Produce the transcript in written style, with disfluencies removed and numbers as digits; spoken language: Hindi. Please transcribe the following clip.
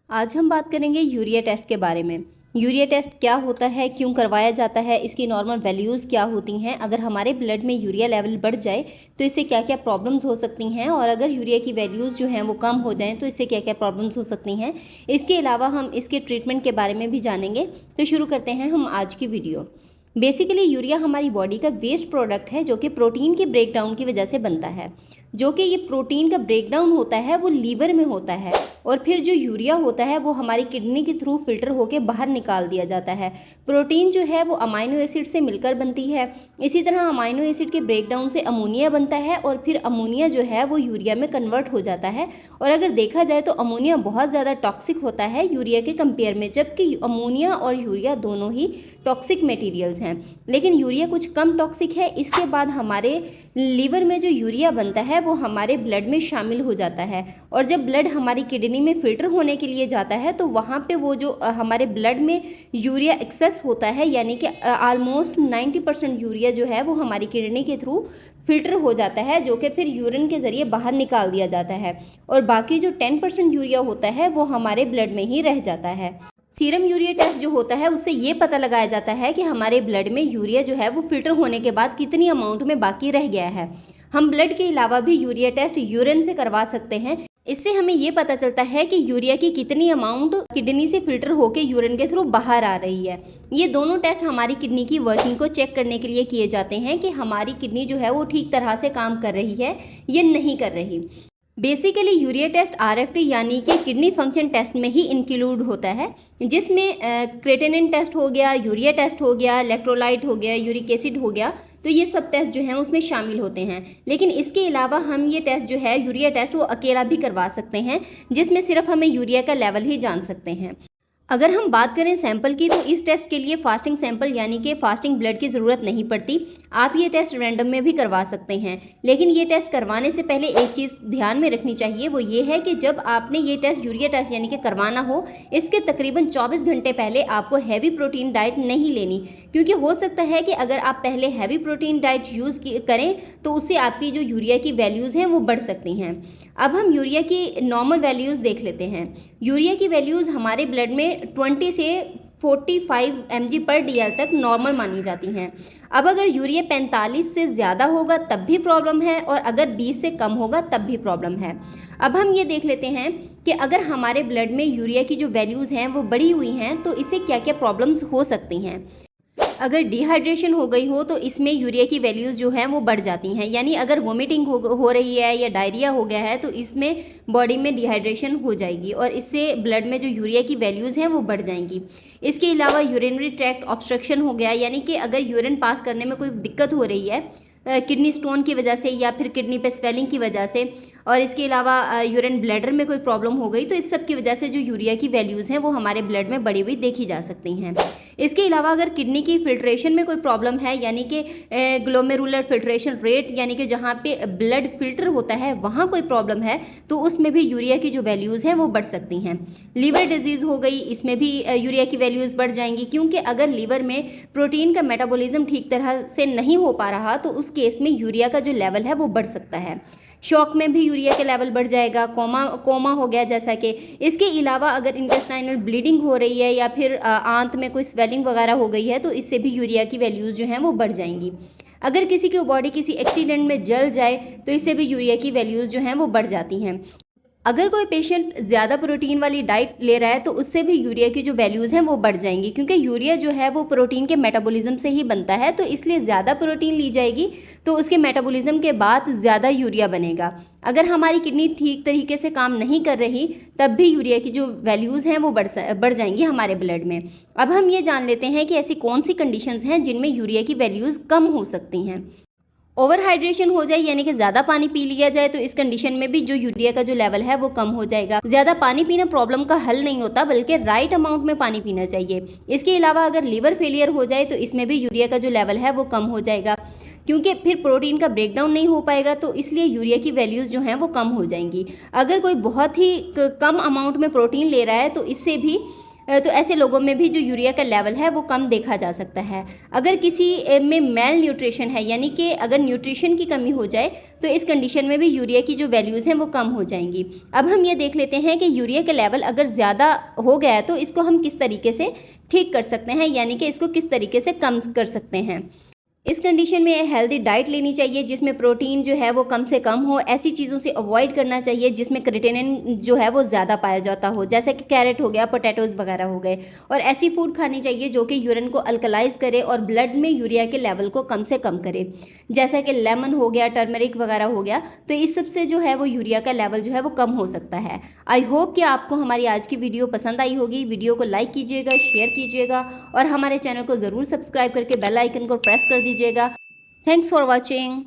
आज हम बात करेंगे यूरिया टेस्ट के बारे में। यूरिया टेस्ट क्या होता है, क्यों करवाया जाता है, इसकी नॉर्मल वैल्यूज़ क्या होती हैं, अगर हमारे ब्लड में यूरिया लेवल बढ़ जाए तो इससे क्या क्या प्रॉब्लम्स हो सकती हैं, और अगर यूरिया की वैल्यूज़ जो हैं वो कम हो जाएं तो इससे क्या क्या प्रॉब्लम्स हो सकती हैं। इसके अलावा हम इसके ट्रीटमेंट के बारे में भी जानेंगे। तो शुरू करते हैं हम आज की वीडियो। बेसिकली यूरिया हमारी बॉडी का वेस्ट प्रोडक्ट है जो कि प्रोटीन के ब्रेकडाउन की वजह से बनता है। जो कि ये प्रोटीन का ब्रेकडाउन होता है वो लीवर में होता है, और फिर जो यूरिया होता है वो हमारी किडनी के थ्रू फिल्टर होकर बाहर निकाल दिया जाता है। प्रोटीन जो है वो अमाइनो एसिड से मिलकर बनती है। इसी तरह अमाइनो एसिड के ब्रेकडाउन से अमोनिया बनता है, और फिर अमोनिया जो है वो यूरिया में कन्वर्ट हो जाता है। और अगर देखा जाए तो अमोनिया बहुत ज़्यादा टॉक्सिक होता है यूरिया के कंपेयर में, जबकि अमोनिया और यूरिया दोनों ही टॉक्सिक मटेरियल्स हैं। लेकिन यूरिया कुछ कम टॉक्सिक है। इसके बाद हमारे लीवर में जो यूरिया बनता है वो हमारे ब्लड में शामिल हो जाता है, और जब ब्लड हमारी किडनी में फिल्टर होने के लिए जाता है तो वहाँ पे वो जो हमारे ब्लड में यूरिया एक्सेस होता है, यानी कि ऑलमोस्ट 90% यूरिया जो है वो हमारी किडनी के थ्रू फिल्टर हो जाता है, जो कि फिर यूरिन के ज़रिए बाहर निकाल दिया जाता है। और बाकी जो 10% यूरिया होता है वो हमारे ब्लड में ही रह जाता है। सीरम यूरिया टेस्ट जो होता है उससे ये पता लगाया जाता है कि हमारे ब्लड में यूरिया जो है वो फिल्टर होने के बाद कितनी अमाउंट में बाकी रह गया है। हम ब्लड के अलावा भी यूरिया टेस्ट यूरिन से करवा सकते हैं। इससे हमें ये पता चलता है कि यूरिया की कितनी अमाउंट किडनी से फिल्टर होकर यूरिन के थ्रू बाहर आ रही है। ये दोनों टेस्ट हमारी किडनी की वर्किंग को चेक करने के लिए किए जाते हैं कि हमारी किडनी जो है वो ठीक तरह से काम कर रही है या नहीं कर रही। बेसिकली यूरिया टेस्ट आरएफटी यानी कि किडनी फंक्शन टेस्ट में ही इंक्लूड होता है, जिसमें क्रेटिनिन टेस्ट हो गया, यूरिया टेस्ट हो गया, इलेक्ट्रोलाइट हो गया, यूरिक एसिड हो गया। तो ये सब टेस्ट जो हैं उसमें शामिल होते हैं। लेकिन इसके अलावा हम ये टेस्ट जो है यूरिया टेस्ट वो अकेला भी करवा सकते हैं, जिसमें सिर्फ हमें यूरिया का लेवल ही जान सकते हैं। अगर हम बात करें सैंपल की, तो इस टेस्ट के लिए फास्टिंग सैंपल यानी कि फास्टिंग ब्लड की ज़रूरत नहीं पड़ती। आप ये टेस्ट रैंडम में भी करवा सकते हैं। लेकिन ये टेस्ट करवाने से पहले एक चीज़ ध्यान में रखनी चाहिए, वो ये है कि जब आपने ये टेस्ट यूरिया टेस्ट यानी कि करवाना हो, इसके तकरीबन 24 घंटे पहले आपको हैवी प्रोटीन डाइट नहीं लेनी, क्योंकि हो सकता है कि अगर आप पहले हैवी प्रोटीन डाइट यूज़ करें तो उससे आपकी जो यूरिया की वैल्यूज़ हैं वो बढ़ सकती हैं। अब हम यूरिया की नॉर्मल वैल्यूज़ देख लेते हैं। यूरिया की वैल्यूज़ हमारे ब्लड में 20 से 45 mg पर DL तक नॉर्मल मानी जाती हैं। अब अगर यूरिया 45 से ज़्यादा होगा तब भी प्रॉब्लम है, और अगर 20 से कम होगा तब भी प्रॉब्लम है। अब हम ये देख लेते हैं कि अगर हमारे ब्लड में यूरिया की जो वैल्यूज़ हैं वो बढ़ी हुई हैं तो इससे क्या क्या प्रॉब्लम्स हो सकती हैं। अगर डिहाइड्रेशन हो गई हो तो इसमें यूरिया की वैल्यूज़ जो हैं वो बढ़ जाती हैं, यानी अगर वोमिटिंग हो रही है या डायरिया हो गया है तो इसमें बॉडी में डिहाइड्रेशन हो जाएगी, और इससे ब्लड में जो यूरिया की वैल्यूज़ हैं वो बढ़ जाएंगी। इसके अलावा यूरिनरी ट्रैक्ट ऑब्स्ट्रक्शन हो गया, यानी कि अगर यूरिन पास करने में कोई दिक्कत हो रही है किडनी स्टोन की वजह से या फिर किडनी पे स्वेलिंग की वजह से, और इसके अलावा यूरिन ब्लैडर में कोई प्रॉब्लम हो गई, तो इस सब की वजह से जो यूरिया की वैल्यूज़ हैं वो हमारे ब्लड में बढ़ी हुई देखी जा सकती हैं। इसके अलावा अगर किडनी की फिल्ट्रेशन में कोई प्रॉब्लम है, यानी कि ग्लोमेरुलर फिल्ट्रेशन रेट यानी कि जहाँ पे ब्लड फिल्टर होता है वहाँ कोई प्रॉब्लम है, तो उसमें भी यूरिया की जो वैल्यूज़ हैं वो बढ़ सकती हैं। लीवर डिजीज़ हो गई, इसमें भी यूरिया की वैल्यूज़ बढ़ जाएंगी, क्योंकि अगर लीवर में प्रोटीन का मेटाबॉलिज्म ठीक तरह से नहीं हो पा रहा तो उस केस में यूरिया का जो लेवल है वो बढ़ सकता है। शॉक में भी यूरिया का लेवल बढ़ जाएगा, कोमा हो गया जैसा कि। इसके अलावा अगर इंटेस्टाइनल ब्लीडिंग हो रही है या फिर आंत में कोई स्वेलिंग वगैरह हो गई है तो इससे भी यूरिया की वैल्यूज़ जो हैं वो बढ़ जाएंगी। अगर किसी की बॉडी किसी एक्सीडेंट में जल जाए तो इससे भी यूरिया की वैल्यूज़ जो हैं वो बढ़ जाती हैं। अगर कोई पेशेंट ज़्यादा प्रोटीन वाली डाइट ले रहा है तो उससे भी यूरिया की जो वैल्यूज़ हैं वो बढ़ जाएंगी, क्योंकि यूरिया जो है वो प्रोटीन के मेटाबॉलिज्म से ही बनता है, तो इसलिए ज़्यादा प्रोटीन ली जाएगी तो उसके मेटाबॉलिज्म के बाद ज़्यादा यूरिया बनेगा। अगर हमारी किडनी ठीक तरीके से काम नहीं कर रही तब भी यूरिया की जो वैल्यूज़ हैं वो बढ़ जाएंगी हमारे ब्लड में। अब हम ये जान लेते हैं कि ऐसी कौन सी कंडीशंस हैं जिनमें यूरिया की वैल्यूज़ कम हो सकती हैं। ओवर हाइड्रेशन हो जाए, यानी कि ज़्यादा पानी पी लिया जाए, तो इस कंडीशन में भी जो यूरिया का जो लेवल है वो कम हो जाएगा। ज़्यादा पानी पीना प्रॉब्लम का हल नहीं होता, बल्कि राइट अमाउंट में पानी पीना चाहिए। इसके अलावा अगर लीवर फेलियर हो जाए तो इसमें भी यूरिया का जो लेवल है वो कम हो जाएगा, क्योंकि फिर प्रोटीन का ब्रेकडाउन नहीं हो पाएगा, तो इसलिए यूरिया की वैल्यूज़ जो हैं वो कम हो जाएंगी। अगर कोई बहुत ही कम अमाउंट में प्रोटीन ले रहा है तो इससे भी तो ऐसे लोगों में भी जो यूरिया का लेवल है वो कम देखा जा सकता है। अगर किसी में मेल न्यूट्रिशन है, यानी कि अगर न्यूट्रिशन की कमी हो जाए, तो इस कंडीशन में भी यूरिया की जो वैल्यूज़ हैं वो कम हो जाएंगी। अब हम ये देख लेते हैं कि यूरिया का लेवल अगर ज़्यादा हो गया है तो इसको हम किस तरीके से ठीक कर सकते हैं, यानी कि इसको किस तरीके से कम कर सकते हैं। इस कंडीशन में हेल्दी डाइट लेनी चाहिए जिसमें प्रोटीन जो है वो कम से कम हो। ऐसी चीज़ों से अवॉइड करना चाहिए जिसमें क्रिएटिनिन जो है वो ज़्यादा पाया जाता हो, जैसे कि कैरेट हो गया, पोटैटोज़ वगैरह हो गए। और ऐसी फूड खानी चाहिए जो कि यूरिन को अल्कलाइज करे और ब्लड में यूरिया के लेवल को कम से कम करे, जैसा कि लेमन हो गया, टर्मरिक वगैरह हो गया। तो इस सब से जो है वो यूरिया का लेवल जो है वो कम हो सकता है। आई होप कि आपको हमारी आज की वीडियो पसंद आई होगी। वीडियो को लाइक कीजिएगा, शेयर कीजिएगा और हमारे चैनल को ज़रूर सब्सक्राइब करके बेल आइकन को प्रेस कर दीजिएगा। Thanks for watching.